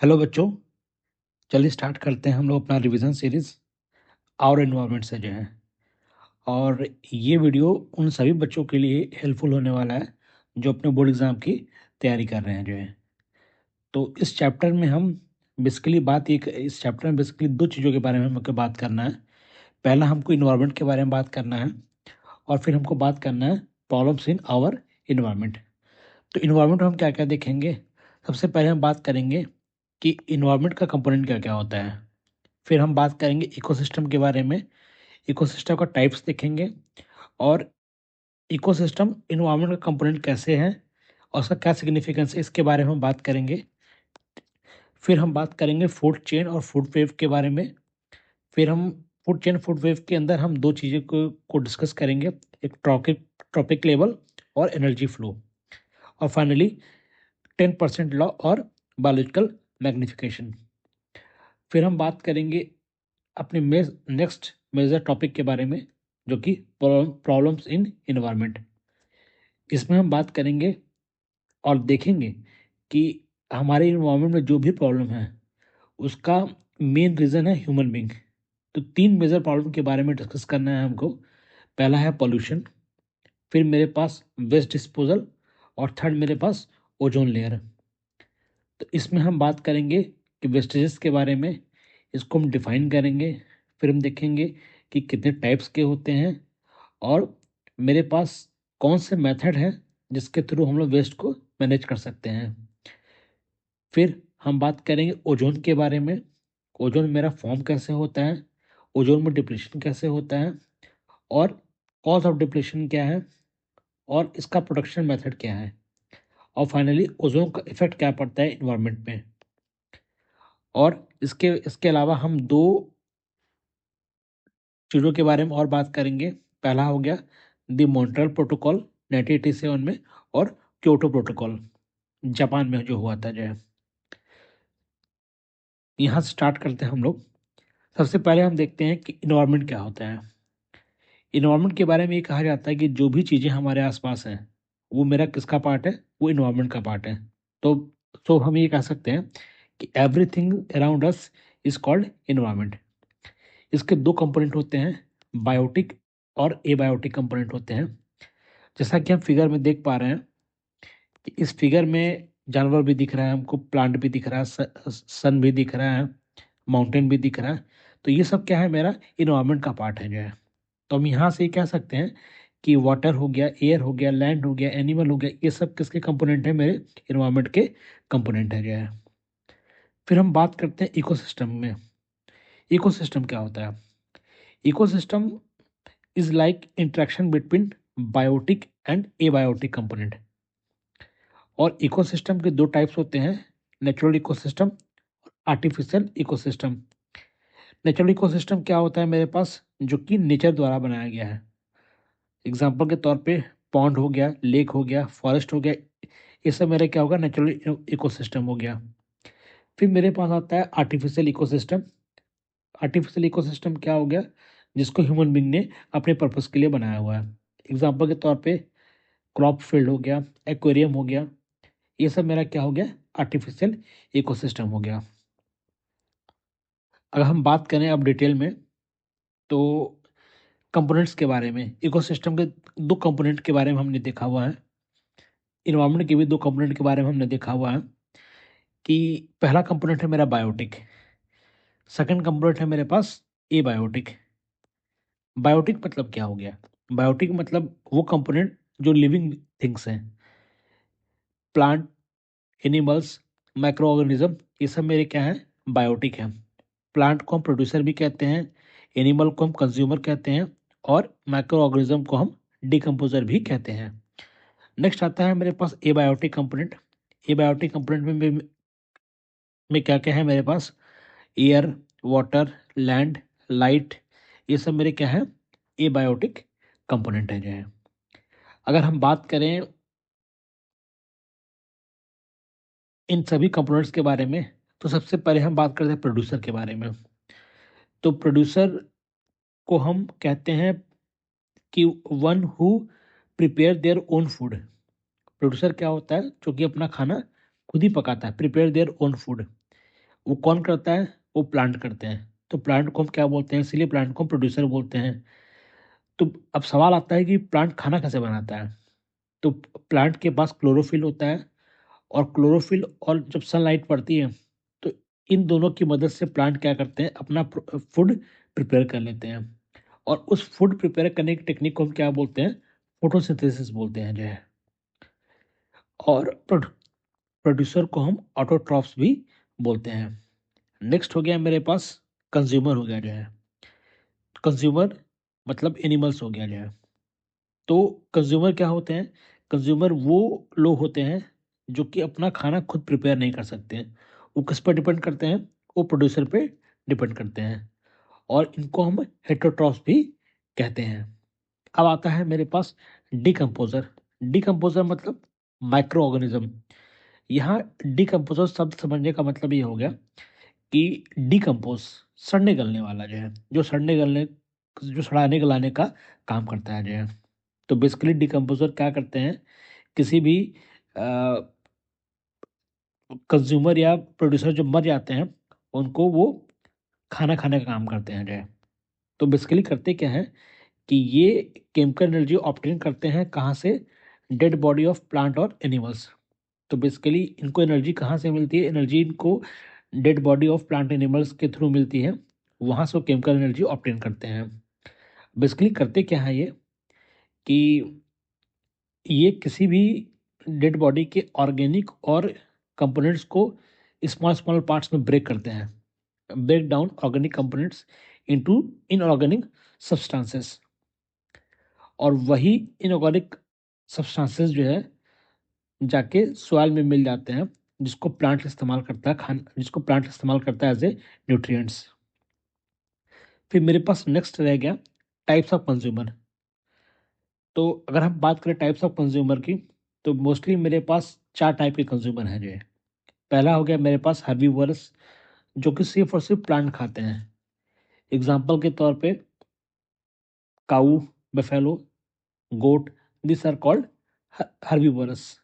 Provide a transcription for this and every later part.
Hello बच्चों, चलिए start करते हैं हम लोग अपना रिवीजन सीरीज आवर एनवायरनमेंट से जो है। और ये वीडियो उन सभी बच्चों के लिए हेल्पफुल होने वाला है जो अपने बोर्ड एग्जाम की तैयारी कर रहे हैं जो है। तो इस चैप्टर में हम बेसिकली बात एक इस चैप्टर में बेसिकली दो चीज़ों के बारे में हमको बात करना है। पहला हमको इन्वायरमेंट के बारे में बात करना है और फिर हमको बात करना है प्रॉब्लम्स इन आवर इन्वायरमेंट। तो इन्वायरमेंट में हम क्या क्या देखेंगे। सबसे पहले हम बात करेंगे कि इन्वायरमेंट का कंपोनेंट क्या क्या होता है। फिर हम बात करेंगे इकोसिस्टम के बारे में। इकोसिस्टम का टाइप्स देखेंगे और इकोसिस्टम इन्वायरमेंट का कंपोनेंट कैसे हैं और उसका क्या सिग्निफिकेंस है, इसके बारे में हम बात करेंगे। फिर हम बात करेंगे फूड चेन और फूड वेव के बारे में। फिर हम फूड चेन फूड वेव के अंदर हम दो चीज़ों को डिस्कस करेंगे, एक ट्रॉपिक लेवल और एनर्जी फ्लो। और फाइनली 10% लॉ और बायोलॉजिकल मैग्निफिकेशन। फिर हम बात करेंगे अपने नेक्स्ट मेजर टॉपिक के बारे में, जो कि प्रॉब्लम्स इन इन्वायरमेंट। इसमें हम बात करेंगे और देखेंगे कि हमारे इन्वायरमेंट में जो भी प्रॉब्लम है उसका मेन रीज़न है ह्यूमन बींग। तो तीन मेजर प्रॉब्लम के बारे में डिस्कस करना है हमको। पहला है पॉल्यूशन, फिर मेरे पास वेस्ट डिस्पोजल और थर्ड मेरे पास ओजोन लेयर। तो इसमें हम बात करेंगे कि वेस्टेजेस के बारे में, इसको हम डिफाइन करेंगे। फिर हम देखेंगे कि कितने टाइप्स के होते हैं और मेरे पास कौन से मेथड है जिसके थ्रू हम लोग वेस्ट को मैनेज कर सकते हैं। फिर हम बात करेंगे ओजोन के बारे में। ओजोन मेरा फॉर्म कैसे होता है, ओजोन में डिप्लीशन कैसे होता है और कॉज ऑफ डिप्लीशन क्या है और इसका प्रोडक्शन मेथड क्या है। और फाइनली ओजोन का इफेक्ट क्या पड़ता है इन्वायरमेंट में। और इसके इसके अलावा हम दो चीज़ों के बारे में और बात करेंगे। पहला हो गया द मॉन्ट्रियल प्रोटोकॉल 1987 में और क्योटो प्रोटोकॉल जापान में जो हुआ था जो है। यहाँ से स्टार्ट करते हैं हम लोग। सबसे पहले हम देखते हैं कि इन्वायरमेंट क्या होता है। इन्वायरमेंट के बारे में ये कहा जाता है कि जो भी चीज़ें हमारे आसपास हैं वो मेरा किसका पार्ट है, वो इन्वायरमेंट का पार्ट है। तो तो हम ये कह सकते हैं कि everything around us is called environment. इसके दो कंपोनेंट होते हैं, बायोटिक और एबायोटिक कंपोनेंट होते हैं। जैसा कि हम फिगर में देख पा रहे हैं कि इस फिगर में जानवर भी दिख रहा है हमको, प्लांट भी दिख रहा है, सन भी दिख रहा है, माउंटेन भी दिख रहा है। तो ये सब क्या है, मेरा इन्वायरमेंट का पार्ट है जो है। तो हम यहाँ से कह सकते हैं कि वाटर हो गया, एयर हो गया, लैंड हो गया, एनिमल हो गया, ये सब किसके कंपोनेंट है, मेरे इन्वायरमेंट के कंपोनेंट है जो है। फिर हम बात करते हैं इकोसिस्टम में। इकोसिस्टम क्या होता है। Ecosystem is like interaction between biotic and abiotic component. और इकोसिस्टम के दो टाइप्स होते हैं, natural ecosystem, artificial ecosystem. Natural ecosystem क्या होता है मेरे पास, जो कि नेचर द्वारा बनाया गया है। एग्जाम्पल के तौर पे पॉन्ड हो गया, लेक हो गया, फॉरेस्ट हो गया, ये सब मेरा क्या होगा, नेचुरल इकोसिस्टम हो गया। फिर मेरे पास आता है आर्टिफिशियल इकोसिस्टम। आर्टिफिशियल इकोसिस्टम क्या हो गया, जिसको ह्यूमन बींग ने अपने पर्पस के लिए बनाया हुआ है। एग्जाम्पल के तौर पे क्रॉप फील्ड हो गया, एक्वेरियम हो गया, ये सब मेरा क्या हो गया, आर्टिफिशियल इकोसिस्टम हो गया। अगर हम बात करें अब डिटेल में, तो कंपोनेंट्स के बारे में, इकोसिस्टम के दो कंपोनेंट के बारे में हमने देखा हुआ है। इन्वायरमेंट के भी दो कंपोनेंट के बारे में हमने देखा हुआ है कि पहला कंपोनेंट है मेरा बायोटिक, सेकंड कंपोनेंट है मेरे पास एबायोटिक। बायोटिक मतलब क्या हो गया, बायोटिक मतलब वो कंपोनेंट जो लिविंग थिंग्स हैं, प्लांट, एनिमल्स, माइक्रो ऑर्गेनिज्म, ये सब मेरे क्या है, बायोटिक है। प्लांट को हम प्रोड्यूसर भी कहते हैं, एनिमल को हम कंज्यूमर कहते हैं और माइक्रो ऑर्गेनिज्म को हम डिकम्पोजर भी कहते हैं। नेक्स्ट आता है मेरे पास एबायोटिक कंपोनेंट। एबायोटिक कंपोनेंट में क्या क्या है मेरे पास, एयर, वाटर, लैंड, लाइट, ये सब मेरे क्या है, एबायोटिक कंपोनेंट है जो है। अगर हम बात करें इन सभी कंपोनेंट्स के बारे में, तो सबसे पहले हम बात करते हैं प्रोड्यूसर के बारे में। तो प्रोड्यूसर को हम कहते हैं कि one who prepare their own food. Producer क्या होता है, जो कि अपना खाना खुद ही पकाता है, प्रिपेयर देयर ओन फूड। वो कौन करता है? वो प्लांट करते हैं। तो प्लांट को हम क्या बोलते हैं? इसीलिए प्लांट को हम प्रोड्यूसर बोलते हैं। तो अब सवाल आता है कि प्लांट खाना कैसे बनाता है? तो प्लांट के पास क्लोरोफिल होता है, और क्लोरोफिल और जब सनलाइट पड़ती है तो इन दोनों की मदद से प्लांट क्या करते हैं? अपना फूड प्रिपेयर कर लेते हैं। और उस फूड प्रिपेयर करने की टेक्निक को हम क्या बोलते हैं? फोटोसिंथेसिस बोलते हैं जो है। और प्रोड्यूसर को हम ऑटोट्रॉफ्स भी बोलते हैं। नेक्स्ट हो गया मेरे पास कंज्यूमर हो गया जो है। कंज्यूमर मतलब एनिमल्स हो गया जो है। तो कंज्यूमर क्या होते हैं? कंज्यूमर वो लोग होते हैं जो कि अपना खाना खुद प्रिपेयर नहीं कर सकते हैं। वो किस पर डिपेंड करते हैं? वो प्रोड्यूसर पे डिपेंड करते हैं। और इनको हम हेटरोट्रॉफ्स भी कहते हैं। अब आता है मेरे पास डिकम्पोजर। डिकम्पोजर मतलब माइक्रो ऑर्गेनिज्म। यहाँ डिकम्पोजर शब्द समझने का मतलब ये हो गया कि डिकम्पोज सड़ने गलने वाला जो है, जो सड़ाने गलाने का काम करता है जो है। तो बेसिकली डिकम्पोजर क्या करते हैं? किसी भी कंज्यूमर या प्रोड्यूसर जो मर जाते हैं उनको वो खाना खाने का काम करते हैं जो है। तो बेसिकली करते क्या है कि ये केमिकल एनर्जी ऑब्टेन करते हैं कहाँ से? डेड बॉडी ऑफ प्लांट और एनिमल्स। तो बेसिकली इनको एनर्जी कहाँ से मिलती है? एनर्जी इनको dead body of plant animals के थ्रू मिलती है। वहाँ से वो केमिकल एनर्जी ऑब्टेन करते हैं। बेसिकली करते क्या है ये कि ये किसी भी डेड बॉडी के ऑर्गेनिक और कंपोनेंट्स को स्मॉल स्मॉल पार्ट्स में ब्रेक करते हैं। Break down organic components into inorganic substances. और वही इनऑर्गेनिक सब्सटेंसेस जो है जाके सॉइल में मिल जाते हैं, जिसको प्लांट इस्तेमाल करता है जिसको प्लांट इस्तेमाल करता है एज ए न्यूट्रिएंट्स। फिर मेरे पास नेक्स्ट रह गया टाइप्स ऑफ कंज्यूमर। तो अगर हम बात करें टाइप्स ऑफ कंज्यूमर की, तो मोस्टली मेरे पास 4 टाइप के कंज्यूमर हैं जो है। पहला हो गया मेरे पास हर्बीवोरस, जो कि सिर्फ और सिर्फ प्लांट खाते हैं। एग्जाम्पल के तौर पे cow, buffalo, goat, this are called herbivores.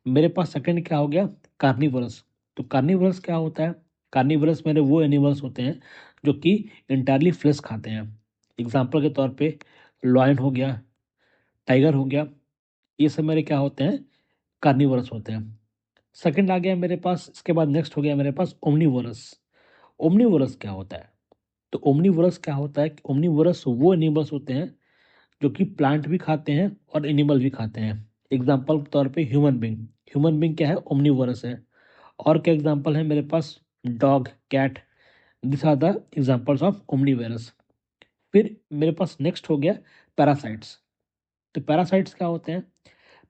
मेरे पास सेकंड क्या हो गया? कार्निवोरस। तो कार्निवोरस क्या होता है? कार्निवोरस मेरे वो एनिमल्स होते हैं जो कि इंटायरली फ्लेश खाते हैं। एग्जाम्पल के तौर पे लॉयन हो गया, टाइगर हो गया, ये सब मेरे क्या होते हैं? कार्निवोरस होते हैं। सेकंड आ गया मेरे पास, इसके बाद नेक्स्ट हो गया मेरे पास ओमनीवोरस। ओमनीवोरस क्या होता है? तो ओमनीवोरस क्या होता है कि ओमनीवोरस वो एनिमल्स होते हैं जो कि प्लांट भी खाते हैं और एनिमल भी खाते हैं। एग्जाम्पल के तौर पे ह्यूमन बींग। ह्यूमन बींग क्या है? ओमनीवोरस है। और क्या एग्जाम्पल है मेरे पास? Dog, cat, this are the examples of omnivores. फिर मेरे पास नेक्स्ट हो गया पैरासाइट्स। तो पैरासाइट्स क्या होते हैं?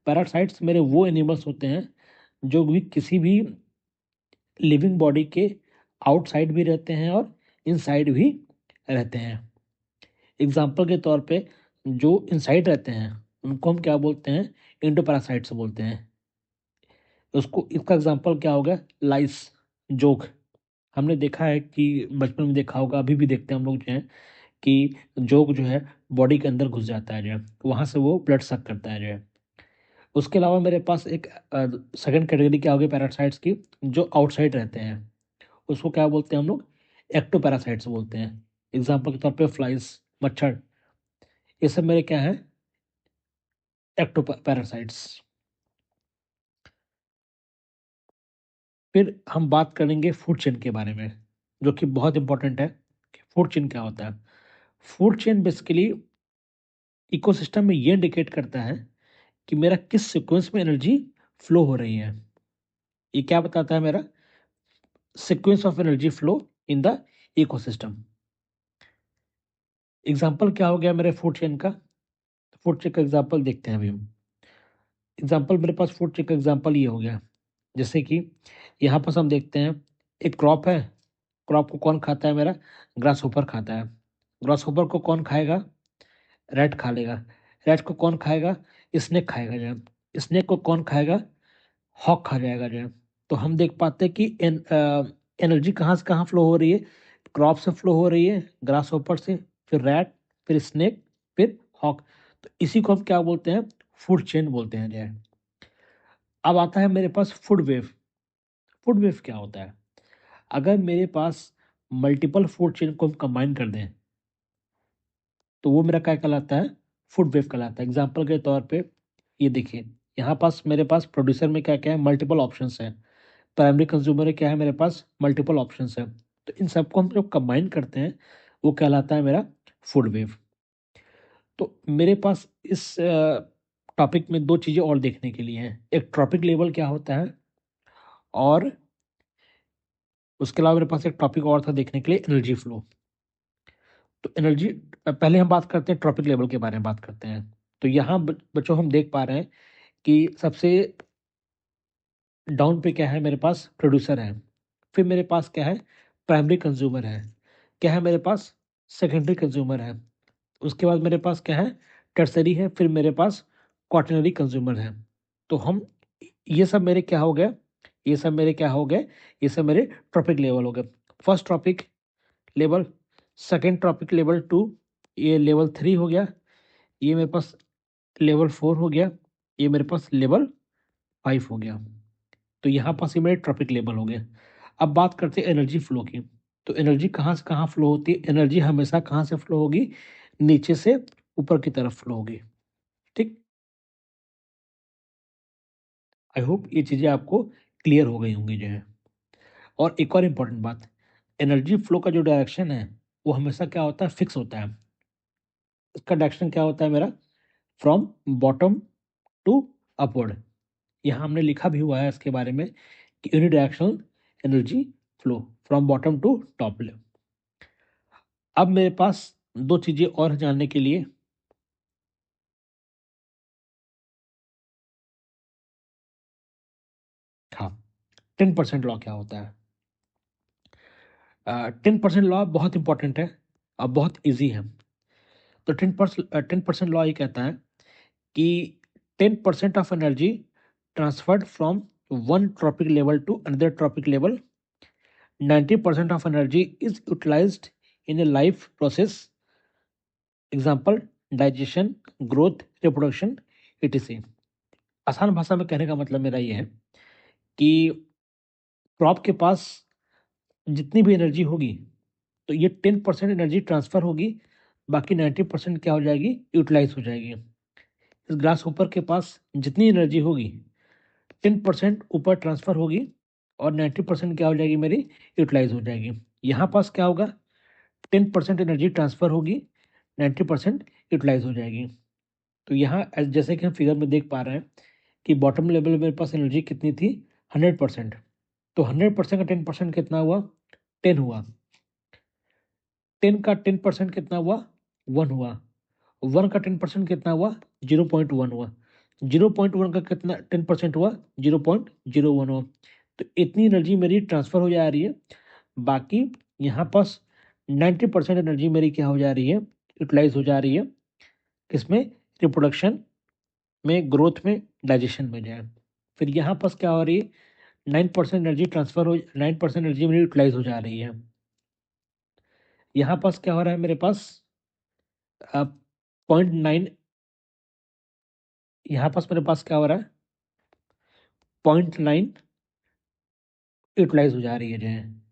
पैरासाइट्स मेरे वो एनिमल्स होते हैं जो भी किसी भी लिविंग बॉडी के आउटसाइड भी रहते हैं और इनसाइड भी रहते हैं। एग्जाम्पल के तौर पे जो इनसाइड रहते हैं उनको हम क्या बोलते हैं? इंडोपैरासाइट्स बोलते हैं। उसको इसका एग्जाम्पल क्या हो गया? लाइस, जोक। हमने देखा है कि बचपन में देखा होगा, अभी भी देखते हैं हम लोग जो है कि जोक जो है बॉडी के अंदर घुस जाता है जो है, वहाँ से वो ब्लड सक करता है जो है। उसके अलावा मेरे पास एक सेकंड कैटेगरी क्या होगी पैरासाइट्स की, जो आउटसाइड रहते हैं। उसको क्या बोलते हैं हम लोग? एक्टोपैरासाइट्स बोलते हैं। एग्जाम्पल के तौर पे फ्लाइज, मच्छर, ये सब मेरे क्या है? एक्टोपैरासाइट्स। फिर हम बात करेंगे फूड चेन के बारे में, जो कि बहुत इंपॉर्टेंट है कि फूड चेन क्या होता है। फूड चेन बेसिकली इकोसिस्टम में ये इंडिकेट करता है कि मेरा किस सीक्वेंस में एनर्जी फ्लो हो रही है। ये क्या बताता है? मेरा sequence of energy flow in the ecosystem. Example क्या हो गया मेरे फूड चेन का? फूड चेन का एग्जाम्पल देखते हैं अभी हम। एग्जाम्पल मेरे पास फूड चेन का एग्जाम्पल ये हो गया, जैसे कि यहाँ पर हम देखते हैं एक क्रॉप है। क्रॉप को कौन खाता है? मेरा ग्रास होपर खाता है। ग्रास होपर को कौन खाएगा? रैट खा लेगा। रैट को कौन खाएगा? स्नेक खाएगा जो है। स्नेक को कौन खाएगा? हॉक खा जाएगा जो है। तो हम देख पाते हैं कि एनर्जी कहाँ से कहाँ फ्लो हो रही है? क्रॉप से फ्लो हो रही है, ग्रास होपर से, फिर रैट, फिर स्नेक, फिर हॉक। तो इसी को हम क्या बोलते हैं? फूड चेन बोलते हैं जो है। अब आता है मेरे पास फूड वेव। फूड वेव क्या होता है? अगर मेरे पास मल्टीपल फूड चेन को हम कंबाइन कर दें तो वो मेरा क्या कहलाता है, फूड वेव कहलाता है। एग्जाम्पल के तौर पे ये देखिए, यहाँ पास मेरे पास प्रोड्यूसर में क्या क्या है, मल्टीपल ऑप्शंस हैं। प्राइमरी कंज्यूमर में क्या है, मेरे पास मल्टीपल ऑप्शंस है। तो इन सबको हम जब कंबाइन करते हैं वो कहलाता है मेरा फूड वेव। तो मेरे पास इस टॉपिक में दो चीज़ें और देखने के लिए हैं। एक ट्रॉपिक लेवल क्या होता है, और उसके अलावा मेरे पास एक टॉपिक और था देखने के लिए, एनर्जी फ्लो। तो एनर्जी, पहले हम बात करते हैं ट्रॉपिक लेवल के बारे में बात करते हैं। तो यहाँ बच्चों हम देख पा रहे हैं कि सबसे डाउन पे क्या है, मेरे पास प्रोड्यूसर है, फिर मेरे पास क्या है, प्राइमरी कंज्यूमर है, क्या है मेरे पास, सेकेंडरी कंज्यूमर है, उसके बाद मेरे पास क्या है, टर्सरी है, फिर मेरे पास क्वाटरनरी कंज्यूमर है। तो हम, ये सब मेरे क्या हो गए, ये सब मेरे क्या हो गए, ये सब मेरे ट्रॉपिक लेवल हो गए। First trophic level, second trophic level 2, ये लेवल 3 हो गया, ये मेरे पास लेवल 4 हो गया, ये मेरे पास लेवल 5 हो गया। तो यहाँ पास ये मेरे ट्रॉपिक लेवल हो गए। अब बात करते हैं एनर्जी फ्लो की। तो एनर्जी कहाँ से कहाँ फ्लो होती है, एनर्जी हमेशा कहाँ से फ्लो होगी, नीचे से ऊपर की तरफ फ्लो होगी। ठीक, आई होप ये चीज़ें आपको क्लियर हो गई होंगी जो है। और एक और इम्पॉर्टेंट बात, एनर्जी फ्लो का जो डायरेक्शन है वो हमेशा क्या होता है, फिक्स होता है। इसका डायरेक्शन क्या होता है मेरा, फ्रॉम बॉटम टू अपवर्ड। यहाँ हमने लिखा भी हुआ है इसके बारे में कि unidirectional energy flow from bottom to top level. अब मेरे पास दो चीजें और हैं जानने के लिए। हाँ, 10% लॉ क्या होता है। 10% लॉ बहुत इंपॉर्टेंट है और बहुत इजी है। तो 10% लॉ ये कहता है कि 10% of energy transferred from one trophic level to another trophic level, 90% of energy is utilized in a life process, example digestion, growth, reproduction, etc। आसान भाषा में कहने का मतलब मेरा ये है कि क्रॉप के पास जितनी भी एनर्जी होगी तो ये 10% एनर्जी ट्रांसफर होगी, बाकी 90% क्या हो जाएगी, यूटिलाइज हो जाएगी। इस ग्रास ऊपर के पास जितनी एनर्जी होगी 10% ऊपर ट्रांसफर होगी और 90% क्या हो जाएगी मेरी, यूटिलाइज हो जाएगी। यहाँ पास क्या होगा, 10% एनर्जी ट्रांसफर होगी, 90% यूटिलाइज हो जाएगी। तो यहाँ जैसे कि हम फिगर में देख पा रहे हैं कि बॉटम लेवल में मेरे पास एनर्जी कितनी थी, 100%। तो 100% का 10% कितना हुआ, 10 हुआ। 10 का 10% कितना हुआ, 1 हुआ। 1 का 10% कितना हुआ, 0.1 हुआ। 0.1 का कितना 10% हुआ, 0.01 हुआ। तो इतनी एनर्जी मेरी ट्रांसफर हो जा रही है, बाकी यहाँ पास 90% एनर्जी मेरी क्या हो जा रही है, यूटिलाइज हो जा रही है। किसमें, रिप्रोडक्शन में, ग्रोथ में, डाइजेशन में जाए। फिर यहाँ पास क्या हो रही है, 9% एनर्जी ट्रांसफर हो, 9% एनर्जी मेरी यूटिलाइज हो जा रही है। यहाँ पास क्या हो रहा है मेरे पास, 0.9, यहाँ पास मेरे पास क्या हो रहा है, 0.9 यूटिलाइज हो जा रही है जो है।